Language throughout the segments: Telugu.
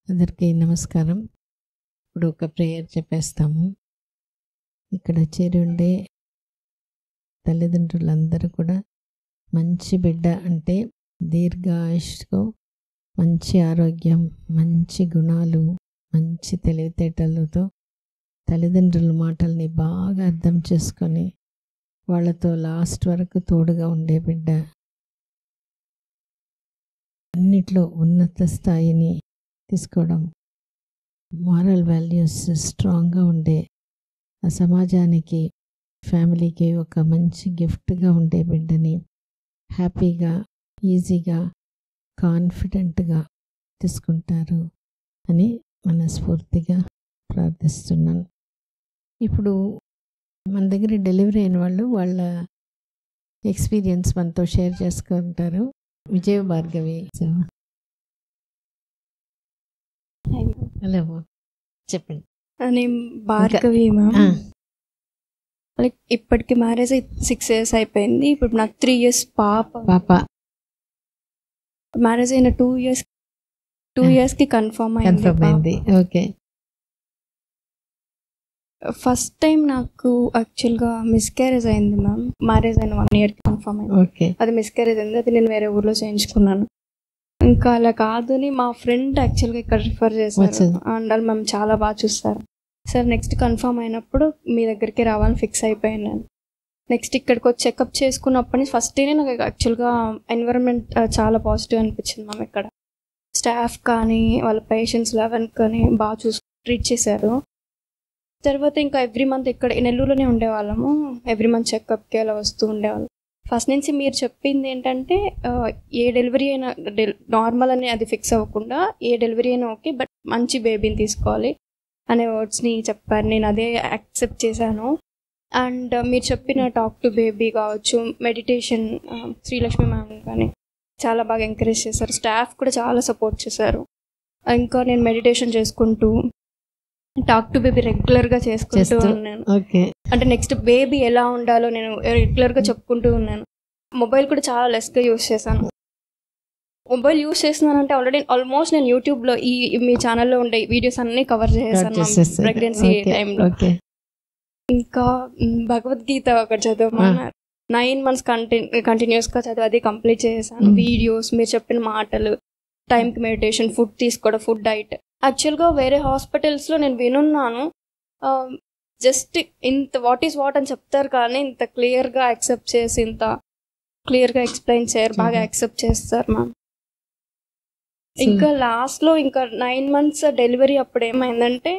అందరికీ నమస్కారం. ఇప్పుడు ఒక ప్రేయర్ చెప్పేస్తాము. ఇక్కడ చేరి ఉండే తల్లిదండ్రులందరూ కూడా మంచి బిడ్డ అంటే దీర్ఘాయుష్తో, మంచి ఆరోగ్యం, మంచి గుణాలు, మంచి తెలివితేటలతో తల్లిదండ్రుల మాటల్ని బాగా అర్థం చేసుకొని వాళ్ళతో లాస్ట్ వరకు తోడుగా ఉండే బిడ్డ, అన్నిట్లో ఉన్నత స్థాయిని తీసుకోవడం, మారల్ వాల్యూస్ స్ట్రాంగ్గా ఉండే ఆ సమాజానికి, ఫ్యామిలీకి ఒక మంచి గిఫ్ట్గా ఉండే బిడ్డని హ్యాపీగా, ఈజీగా, కాన్ఫిడెంట్గా తీసుకుంటారు అని మనస్ఫూర్తిగా ప్రార్థిస్తున్నాను. ఇప్పుడు మన దగ్గర డెలివరీ అయిన వాళ్ళు వాళ్ళ ఎక్స్పీరియన్స్ మనతో షేర్ చేసుకుంటారు. విజయ భార్గవి. హలో, చెప్పండి. నేను భార్గవి మ్యామ్. లైక్ ఇప్పటికి మ్యారేజ్ 6 years అయిపోయింది. ఇప్పుడు నాకు 3 years పాప. మ్యారేజ్ అయిన 2 yearsకి కన్ఫర్మ్ అయింది. ఓకే. ఫస్ట్ టైం నాకు యాక్చువల్గా మిస్క్యారేజ్ అయింది మ్యామ్. మ్యారేజ్ అయిన 1 yearకి కన్ఫర్మ్ అయింది. ఓకే. అది మిస్క్యారేజ్ అయింది. అది నేను వేరే ఊర్లో చేయించుకున్నాను. ఇంకా అలా కాదని మా ఫ్రెండ్ యాక్చువల్గా ఇక్కడ రిఫర్ చేశారు. అండ్ వాళ్ళు మేము చాలా బాగా చూస్తారు. సార్ నెక్స్ట్ కన్ఫర్మ్ అయినప్పుడు మీ దగ్గరికి రావాలని ఫిక్స్ అయిపోయాను నేను. నెక్స్ట్ ఇక్కడికి వచ్చి చెకప్ చేసుకున్నప్పటి నుంచి ఫస్ట్ డేనే నాకు యాక్చువల్గా ఎన్విరాన్మెంట్ చాలా పాజిటివ్ అనిపించింది మ్యామ్. ఇక్కడ స్టాఫ్ కానీ వాళ్ళ పేషెంట్స్ 11 కానీ బాగా ట్రీట్ చేశారు. తర్వాత ఇంకా ఎవ్రీ మంత్ ఇక్కడ నెల్లూరులోనే ఉండేవాళ్ళము. ఎవ్రీ మంత్ చెకప్కి అలా వస్తూ ఉండేవాళ్ళం. ఫస్ట్ నుంచి మీరు చెప్పింది ఏంటంటే ఏ డెలివరీ అయినా నార్మల్ అని అది ఫిక్స్ అవ్వకుండా ఏ డెలివరీ అయినా ఓకే, బట్ మంచి బేబీని తీసుకోవాలి అనే వర్డ్స్ని చెప్పారు. నేను అదే యాక్సెప్ట్ చేశాను. అండ్ మీరు చెప్పిన టాక్ టు బేబీ కావచ్చు, మెడిటేషన్, శ్రీలక్ష్మి మ్యామ్ కానీ చాలా బాగా ఎంకరేజ్ చేశారు. స్టాఫ్ కూడా చాలా సపోర్ట్ చేశారు. ఇంకా నేను మెడిటేషన్ చేసుకుంటూ టాక్ టు బేబీ రెగ్యులర్గా చేసుకుంటూ ఉన్నాను. అంటే నెక్స్ట్ బేబీ ఎలా ఉండాలో నేను రెగ్యులర్గా చెప్పుకుంటూ ఉన్నాను. మొబైల్ కూడా చాలా లెస్గా యూస్ చేశాను. మొబైల్ యూస్ చేస్తున్నానంటే ఆల్మోస్ట్ నేను యూట్యూబ్లో మీ ఛానల్లో ఉండే వీడియోస్ అన్నీ కవర్ చేశాను ప్రెగ్నెన్సీ టైంలో. ఇంకా భగవద్గీత ఒకటి చదవమన్నారు. 9 months కంటిన్యూస్గా చదివి అది కంప్లీట్ చేశాను. వీడియోస్, మీరు చెప్పిన మాటలు, టైంకి మెడిటేషన్, ఫుడ్ తీసుకోవడం, ఫుడ్ డైట్. యాక్చువల్గా వేరే హాస్పిటల్స్లో నేను వినున్నాను, జస్ట్ ఇంత వాట్ ఈస్ వాట్ అని చెప్తారు కానీ ఇంత క్లియర్గా యాక్సెప్ట్ చేసి ఇంత క్లియర్గా ఎక్స్ప్లెయిన్ చేయరు. బాగా యాక్సెప్ట్ చేస్తారు మ్యామ్. ఇంకా లాస్ట్లో ఇంకా 9 months డెలివరీ అప్పుడు ఏమైందంటే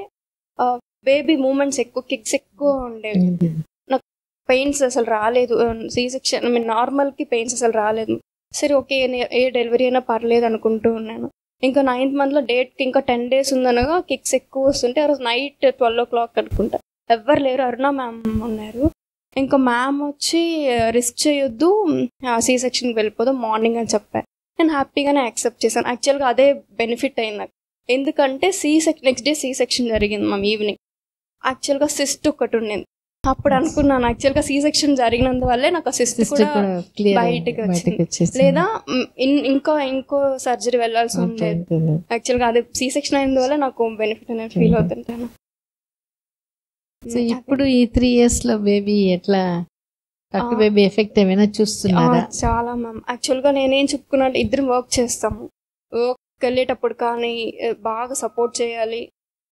బేబీ మూమెంట్స్ ఎక్కువ, కిక్స్ ఎక్కువ ఉండేవి. నాకు పెయిన్స్ అసలు రాలేదు. C-section నార్మల్కి పెయిన్స్ అసలు రాలేదు. సరే ఓకే, ఏ డెలివరీ అయినా పర్లేదు అనుకుంటూ ఉన్నాను. ఇంకా 9th month డేట్కి ఇంకా 10 days ఉందనగా కిక్స్ ఎక్కువ వస్తుంటే ఆ రోజు నైట్ 12 o'clock అనుకుంటా. ఎవ్వరు లేరు, అరుణ మ్యామ్ ఉన్నారు. ఇంకా మ్యామ్ వచ్చి రిస్క్ చేయొద్దు, C-sectionకి వెళ్ళిపోదాం మార్నింగ్ అని చెప్పారు. నేను హ్యాపీగానే యాక్సెప్ట్ చేశాను. యాక్చువల్గా అదే బెనిఫిట్ అయింది నాకు. ఎందుకంటే నెక్స్ట్ డే C-section జరిగింది మ్యామ్ ఈవినింగ్. యాక్చువల్గా సిస్ట్ ఒకటి ఉండింది. అప్పుడు అనుకున్నాను యాక్చువల్గా C-section జరిగినందువల్లే నాకు ఆ సిస్ట్ కూడా బయటకు వచ్చింది, లేదా ఇంకో సర్జరీ వెళ్ళాల్సి ఉండేది. యాక్చువల్గా అది C-section అయినందువల్ల నాకు బెనిఫిట్ అనేది ఫీల్ అవుతుంటాను. సో ఇప్పుడు ఈ 3 yearsలో బేబీ ఎట్లా, బేబీ ఎఫెక్ట్ ఏమైనా చూస్తున్నారా? చాలా మ్యామ్. యాక్చువల్గా నేనేం చెప్పుకున్నా అంటే ఇద్దరం వర్క్ చేస్తాము. వర్క్ వెళ్ళేటప్పుడు కానీ బాగా సపోర్ట్ చేయాలి.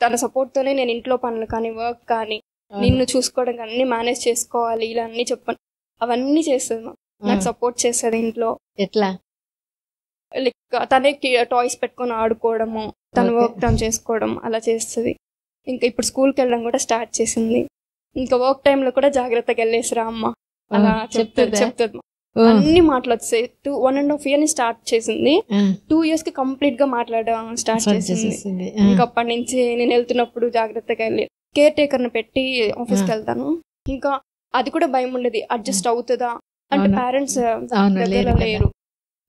తన సపోర్ట్తోనే నేను ఇంట్లో పనులు కానీ వర్క్ కానీ నిన్ను చూసుకోవడం కానీ అన్ని మేనేజ్ చేసుకోవాలి. ఇలా అన్ని చెప్పాను, అవన్నీ చేస్తుంది మ్యామ్. నాకు సపోర్ట్ చేస్తుంది ఇంట్లో. ఎట్లా లైక్ తనే టాయ్స్ పెట్టుకొని ఆడుకోవడము, తన వర్క్ తను చేసుకోవడం అలా చేస్తుంది. ఇంకా ఇప్పుడు స్కూల్కి వెళ్ళడం కూడా స్టార్ట్ చేసింది. ఇంకా వర్క్ టైంలో కూడా జాగ్రత్తగా వెళ్ళేసిరా అమ్మ అలా చెప్తుంది. అన్ని మాట్లాడుతాయి. 1.5 year స్టార్ట్ చేసింది. 2 yearsకి కంప్లీట్గా మాట్లాడడం స్టార్ట్ చేసింది. ఇంకా అప్పటి నుంచి నేను వెళ్తున్నప్పుడు జాగ్రత్తగా వెళ్ళి కేర్ టేకర్ని పెట్టి ఆఫీస్కి వెళ్తాను. ఇంకా అది కూడా భయం ఉండేది, అడ్జస్ట్ అవుతుందా అంటే పేరెంట్స్ దగ్గర లేరు.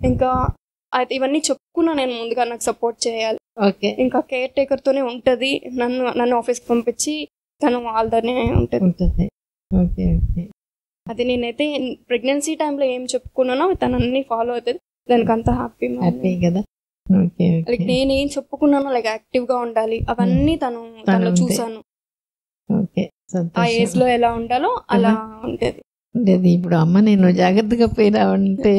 ఇంకా ఇవన్నీ చెప్పుకున్నా నేను ముందుగా, నాకు సపోర్ట్ చేయాలి. ఇంకా కేర్ టేకర్తోనే ఉంటుంది. నన్ను ఆఫీస్కి పంపించి తను వాళ్ళతోనే ఉంటుంది. అది నేనైతే ప్రెగ్నెన్సీ టైంలో ఏం చెప్పుకున్నానో తను అన్ని ఫాలో అవుతుంది. దానికి అంత హ్యాపీ కదా. ఓకే లైక్ నేనేం చెప్పుకున్నానో లైక్ యాక్టివ్ గా ఉండాలి అవన్నీ తనలో చూసాను. ఓకే ఆ ఏజ్ లో ఎలా ఉండాలో అలా ఉండేది. ఇప్పుడు అమ్మ నేను జాగ్రత్తగా పోయిరావంటే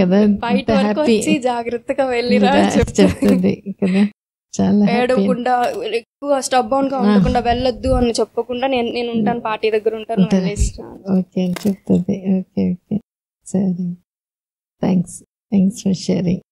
కదా బయట వరకు వచ్చి జాగ్రత్తగా వెళ్ళిరా చెప్తుంది కదా. చాలా ఏడవకుండా ఎక్కువ స్టబ్బౌన్ గా ఉండకుండా వెళ్ళొద్దు అని చెప్పకుండా నేను ఉంటాను, పార్టీ దగ్గర ఉంటాను ఓకే అని చెప్తుంది. ఓకే ఓకే సరే, థ్యాంక్స్ ఫర్ షేరింగ్.